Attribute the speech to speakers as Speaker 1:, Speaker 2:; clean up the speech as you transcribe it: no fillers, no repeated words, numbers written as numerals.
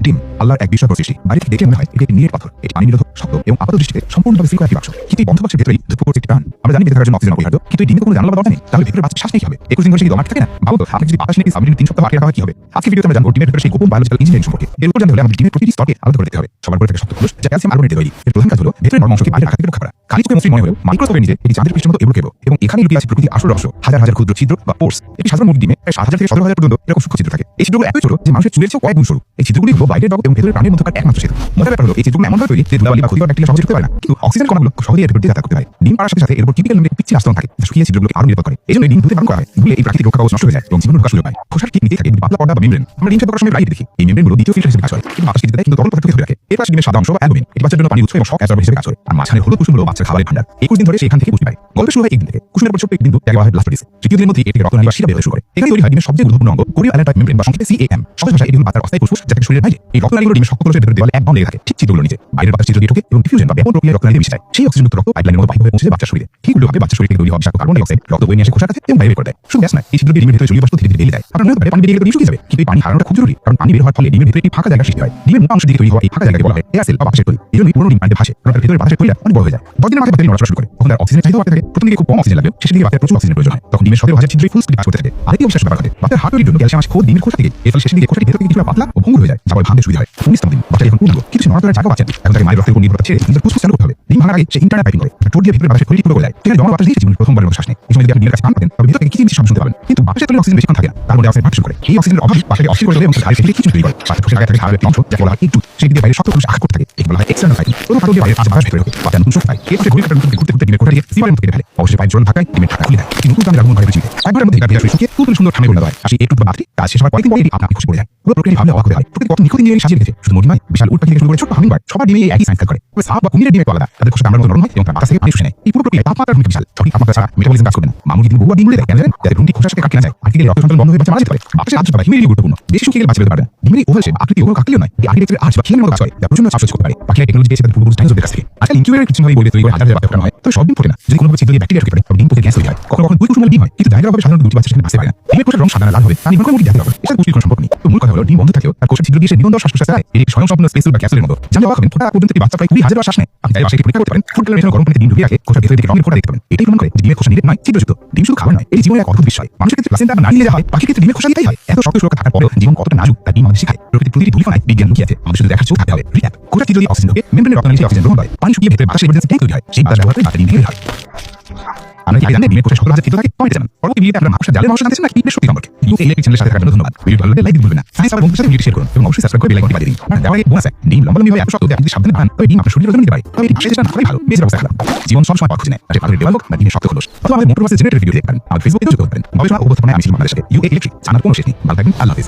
Speaker 1: ডিম আল্লাহর এক বিস্ময়কর সৃষ্টি। বাইরে থেকে দেখে মনে হয় এটি একটি নীল পাথর। এটি পানি নিরোধক, শক্ত এবং আপাত দৃষ্টিতে সম্পূর্ণভাবে সিল করা একটি বাক্স। কিন্তু এই বন্ধ বাক্সের ভেতরেই ধূপ করছে একটি প্রাণ। আমরা জানি বেঁচে থাকার জন্য অক্সিজেন অপরিহার্য, কিন্তু এই ডিমে কোনো জানালা বা দরজা নেই। তাহলে ভেতরে বাচ্চা শ্বাস নেই কি হবে? 21 দিন করে সেই দম আটকে থাকে না? ভাবো তো, আপনি যদি বাতাস নিয়ে সাবমেরিন 3 সপ্তাহ আটকে রাখা হয় কি হবে? আজকে ভিডিওতে আমরা জানবো ডিমের ভেতরে সেই গোপন বায়োলজিক্যাল ইঞ্জিনিয়ারিং সম্পর্কে। এর উপর জানতে হলে আমাদের ডিমের প্রতিটি স্তরকে আলাদা করে দেখতে হবে। সবার উপরে থাকে শক্ত খোলস, যা ক্যালসিয়াম কার্বনেট দিয়ে তৈরি। এর প্রধান কাজ হলো ভেতরের নরম অংশকে বাইরে রাখা থেকে রক্ষা করা। খালি চোখে মসৃণ মনে হলেও মাইক্রোস্কোপের নিচে এটি চাঁদের পৃষ্ঠের মতো এবড়ো-খেবড়ো, এবং এখানেই লুকিয়ে আছে প্রকৃতির আসল রহস্য। হাজার হাজার ক্ষুদ্র ছিদ্র বা পোর্স। একটি সাধারণ মুরগির ডিমে প্রায় 7,000 থেকে 17,000 পর্যন্ত এরকম সূক্ষ্ম ছিদ্র থাকে। এই ছিদ্রগুলো এতই ছোট যে মানুষের চুলের চেয়েও কয়েক গুণ সরু। এই ছিদ্রগুলি হলো বাইরের জগৎ এবং ভেতরের প্রাণীর মধ্যকার একমাত্র সেতু। মজার ব্যাপার হলো এই ছিদ্রগুলো এমনভাবে তৈরি যে ধুলাবালি বা ক্ষতিকর ব্যাকটেরিয়া সহজে ঢুকতে পারে না, কিন্তু অক্সিজেন কণাগুলো সহজেই এর ভেতর দিয়ে যাতায়াত করতে পারে। ডিম পাড়ার সাথে সাথে এর উপর টিপিক্যাল নামে পিচ্ছিল আস্তরণ থাকে, যা শুকিয়ে ছিদ্রগুলোকে আরো নিরাপদ করে। এই জন্য ডিম ধুতে বারণ করা হয়। ধুলে এই প্রাকৃতিক রক্ষা কবচ নষ্ট হয়ে যায় এবং জীবন ঢোকার সুযোগ পায়। খোসার ঠিক নিচেই থাকে পাতলা পর্দা বা মেমব্রেন। আমরা ডিম সেদ্ধ করার সময় বাইরে দেখি এই মেমব্রেনগুলো দ্বিতীয় ফিল্টার হিসেবে কাজ করে। কিন্তু বাতাস দিতে দেয়, কিন্তু তরল পদার্থকে ধরে রাখে। এর পাশে ডিমের সাদা অংশ বা অ্যালবুমিন, এটি বাচ্চার জন্য পানির উৎস এবং শক অ্যাবজর্বার হিসেবে কাজ করে। আর মাঝখানে হলুদ কুসুম হলো বাচ্চার খাবারের ভান্ডার। 21 দিন ধরে সে এখান থেকে পুষ্টি পায়। গল্প শুরু হয় এই দিন থেকে। কুসুমের পর ছোট্ট একটি বিন্দু যাকে বলা হয় ব্লাস্টোডিস। তৃতীয় দিনের মধ্যে এটি রক্তনালী বা শিরা বের হতে শুরু করে। এখানে তৈরি হয় ডিমের সবচেয়ে গুরুত্বপূর্ণ অঙ্গ কোরিও অ্যালান্টয়েড মেমব্রেন বা সংক্ষেপে CAM। সহজ ভাষায় এটি হলো বাচ্চার অস্থায়ী ফুসফুস, যাতে শরীরের বাইরে এই রক্তনালীগুলো ডিমের শক্ত খোলসের ভেতরে দেওয়ালে একদম লেগে থাকে, ঠিক ছিদ্রগুলোর নিচে। বাইরের বাতাস ছিদ্র দিয়ে ঢোকে এবং ডিফিউশন বা ব্যাপন প্রক্রিয়ায় রক্তনালীতে মিশে যায়। সেই অক্সিজেনযুক্ত রক্ত পাইপলাইনের মতো বাহিরে পৌঁছে যায় বাচ্চার শরীরে। ঠিক উল্টোভাবে বাচ্চার শরীর থেকে তৈরি হওয়া বিষাক্ত কার্বন ডাই অক্সাইড রক্ত বয়ে নিয়ে আসে খোসার কাছে এবং বাইরে বের করে দেয়। শুধু গ্যাস নয়, এই ছিদ্র দিয়ে ডিমের ভেতরে জলীয় বাষ্প ধীরে ধীরে বেরিয়ে যায়। আপনার মনে হতে পারে পানি বেরিয়ে গেলে ডিম শুকিয়ে যাবে, কিন্তু এই পানি হারানোটা খুব জরুরি, কারণ পানি বের হওয়ার ফলে ডিমের ভেতরে একটি ফাঁকা জায়গা সৃষ্টি হয়। ডিমের মোটা অংশ দিয়ে তৈরি হওয়া এই ফাঁকা জায়গাকে বলা হয় এয়ার সেল বা বাতাসের তৈরি। এই জন্যই পুরো ডিম পানিতে ভাসে, কারণ তার ভেতরে বাতাসের তৈরিটা অনেক বড় হয়ে যায়। 10 দিনের মাথায় বাচ্চাটি নড়াচড়া শুরু করে, তখন তার অক্সিজেনের চাহিদা বাড়তে থাকে। প্রথম দিকে খুব কম অক্সিজেন লাগলেও শেষের দিকে বাচ্চার প্রচুর অক্সিজেনের প্রয়োজন হয়। তখন ডিমের 17,000 ছিদ্রই ফুল স্পিডে কাজ করতে থাকে। আরেকটি অবিশ্বাস্য ব্যাপার ঘটে, বাচ্চার হার্ট তৈরির জন্য ক্যালসিয়াম আসে খোদ ডিমের খোসা থেকে। এর ফলে শেষের দিকে খোসাটি ভেতর থেকে কিছুটা পাতলা ও ভঙ্গুর হয়ে যায়, যা ফলে ভাঙতে সুবিধা হয়। 19তম দিন বাচ্চাটি এখন পূর্ণাঙ্গ, কিছু নড়াচড়ার জায়গা পাচ্ছেন। এখন তাকে মায়ের রক্তের উপর নির্ভরতা ছেড়ে নিজের ফুসফুস চালু করতে হবে। ডিম ভাঙার আগে সে ইন্টারনাল পাইপিং করে, ঠোঁট দিয়ে ভেতরে বাতাসের থলি খুলে যায়। সেখানে জমা বাতাস দিয়ে জীবনের প্রথমবারের মতো শ্বাস নেয়। এই সময় যদি আপনি ডিমের কাছে কান পাতেন, তবে ভেতর থেকে কিছু শব্দ শুনতে পাবেন, কিন্তু বাতাসের তৈরি অক্সিজেন বেশিক্ষণ থাকে না। তার মধ্যে অক্সিজেন ভাগ শুরু করে। এই অক্সিজেনের অভাবে বাচ্চাটি অস্থির করে তোলে এবং তার শরীরে কিছু তৈরি করে। বাচ্চার ঠোঁটের আগে থাকে ধারালো একটি অংশ, যাকে বলা হয় একটু। সেটি দিয়ে বাইরে শক্ত খোলস আঘাত করতে থাকে। একে বলা হয় এক্সটার্নাল পাইপিং। পুরো ফাটল দিয়ে বাইরে বাতাস ভেতরে ঢোকে। বাচ্চা নতুন শক্তি পায়। এরপর সে ঘড়ি কাঁটার মতো ঘুরতে ঘুরতে ডিমের কোঠা দিয়ে সিপারের মতো কেটে ফেলে। অবশেষে পাইপ জোড়ানো ধাক্কায় ডিমের ঢাকা খুলে দেয়। একটি নতুন দামের আগমন ঘরে পৃথিবীতে। একবারের মধ্যে তার ভেতর শুকিয়ে পুরো সুন্দর ঠামে পরিণত হয়। আর সেই একটু বাকরি কাজ শেষ হওয়ার কয়েকদিন পরে এটি আপনা খসে পড়ে যায়। পুরো প্রক্রিয়াটি ভাবলে অবাক হতে হয়। প্রকৃতি কত নিখুঁত ইঞ্জিনিয়ারিং সাজিয়ে রেখেছে। শুধু মুরগি নয়, বিশাল উট পাখি থেকে শুরু করে ছোট হামিংবার্ড সবার ডিমে একই সায়েন্স কাজ করে। তবে সাপ বা কুমিরের ডিম একটু আলাদা। তাদের খোসা কামড়ার মতো নরম হয় এবং তার বাতাস থেকে পানি শুষে নেয়। এই পুরো প্রক্রিয়ায় তাপমাত্রার ভূমিকা বিশাল। সঠিক তাপমাত্রা ছাড়া মেটাবলিজম কাজ করবে না। মা মুরগি বহুবার ডিম গুলে দেয়, কেন জানেন? যাতে ভ্রূণটি খোসার সাথে কাটতে না যায়। আর থেকে রক্ত সঞ্চালন বন্ধ হয়ে বাচ্চা মারা যেতে পারে। বাতাসের আর্দ্রতা হিউমিডিটি গুরুত্বপূর্ণ। বেশি শুকিয়ে গেলে বাচ্চা বেরোতে পারবে না। ডিমের ওভাল শেপ আকৃতি ওভাল কাকলিও নয়। এই আর্কিটেকচারের আর্চ বা খিলের মতো কাজ করে, যা প্রচন্ড চাপ সহ্য করতে পারে। পাখিরা টেকনোলজি পেয়েছে তাদের পূর্বপুরুষ ডাইনোসরদের কাছ থেকে। আজকাল ইনকিউবেটর কৃত্রিমভাবে বলে তৈরি করে হাজার হাজার বাচ্চা ফোটানো হয়। তবে সব ডিম ফোটে না। যদি কোনোভাবে ছিদ্র দিয়ে ব্যাকটেরিয়া ঢুকে পড়ে, তবে ডিম থেকে গ্যাস তৈরি হয়। কখনো কখনো 2 কুসুমের ডিম হয়, কিন্তু জায়গাভাবে সাধারণত দুটি বাচ্চা সেখানে আসতে পারে না। ডিমের কোষের রং সাদা না লাল হবে, তা নির্ভর করে মুরগি জাতীয় রকম। এর সাথে পুষ্টির কোনো সম্পর্ক নেই। তো মূল কথা হলো ডিম বন্ধ থাকলেও তার কোষের ছিদ্র দিয়ে সে নিরন্তর শ্বাস প্রশ্বাস চালায়। এটি স্বয়ংসম্পূর্ণ স্পেসুল বা ক্যাপসুলের মতো। জানলে অবাক হবেন, ফোটা পর্যন্ত একটি বাচ্চা প্রায় 20,000 বার শ্বাস নেয়। আপনি চাইলে বাসায় এটি পরীক্ষা করতে পারেন। ফুড কালারের গরম পানিতে ডিম ঢুকিয়ে রাখে, কোষের ভেতরে থেকে রঙের ফোঁটা দেখতে পাবেন। এটাই প্রমাণ করে যে ডিমের খোসা নিরেট নয়, ছিদ্রযুক্ত। ডিম শুধু খাবার নয়, এটি জীবনের এক অদ্ভুত বিষয়। মানুষের ক্ষেত্রে প্লাসেন্টা বা নারী যা হয়, পাখির ক্ষেত্রে ডিমের খোসা দিতেই হয়। এত শক্ত সুরক্ষা থাকার পরেও জীবন কতটা নাজুক তা ডিম আমাদের শেখায়। প্রকৃতির প্রতিটি ধূলিকণায় বিজ্ঞান লুকিয়ে আছে, আমাদের শুধু দেখার চোখ থাকতে হবে। রিক্যাপ: কোষের ছিদ্র দিয়ে অক্সিজেন ঢোকে, মেমব্রেনের রক্তনালী থেকে অক্সিজেন গ্রহণ করে, পানি শুকিয়ে ভেতরে বাতাসের ইমার্জেন্সি ট্যাঙ্ক তৈরি হয়। সেই বাতাস ব্যবহার করে বাচ্চা ডিম বের হয়। আমরা কি জানেন ডিমের কোষে 17,000 ছিদ্র থাকে? কমেন্টে জানান। পরবর্তী ভিডিওতে আমরা মাকড়সার জালের রহস্য জানতে চান নাকি ডিমের শক্তি সম্পর্কে? এই ইলেকট্রিক চ্যানেলের সাথে থাকার জন্য ধন্যবাদ। ভিডিও ভালো লাগলে লাইক দিতে ভুলবেন না। সায়েন্স আর বন্ধুদের সাথে ভিডিওটি শেয়ার করুন এবং অবশ্যই সাবস্ক্রাইব করে বেল আইকনটি বাজিয়ে দিন। আর যাওয়ার আগে বোনাস আছে, ডিম লম্বা হয় এত শক্ত যে আপনি যদি সাবধানে পান তবে ডিম আপনার শরীরে ওজন নিতে পারে। তবে এটি পাশে চেষ্টা না করাই ভালো। বেশ ব্যবস্থা রাখলাম। জীবন সবসময় পথ খুঁজে নেয়, আর পাথরের দেওয়াল হোক বা ডিমের শক্ত খোলস। অথবা আমাদের মোটর বাসের জেনারেটর ভিডিও দেখতে পারেন। আমাদের ফেসবুকে যোগ করতে পারেন। গবেষণা ও উপস্থাপনায় আমি শিল্প বাংলাদেশকে ইলেকট্রিক জানার কোনো শেষ নেই। ভালো থাকবেন। আল্লাহ হাফেজ।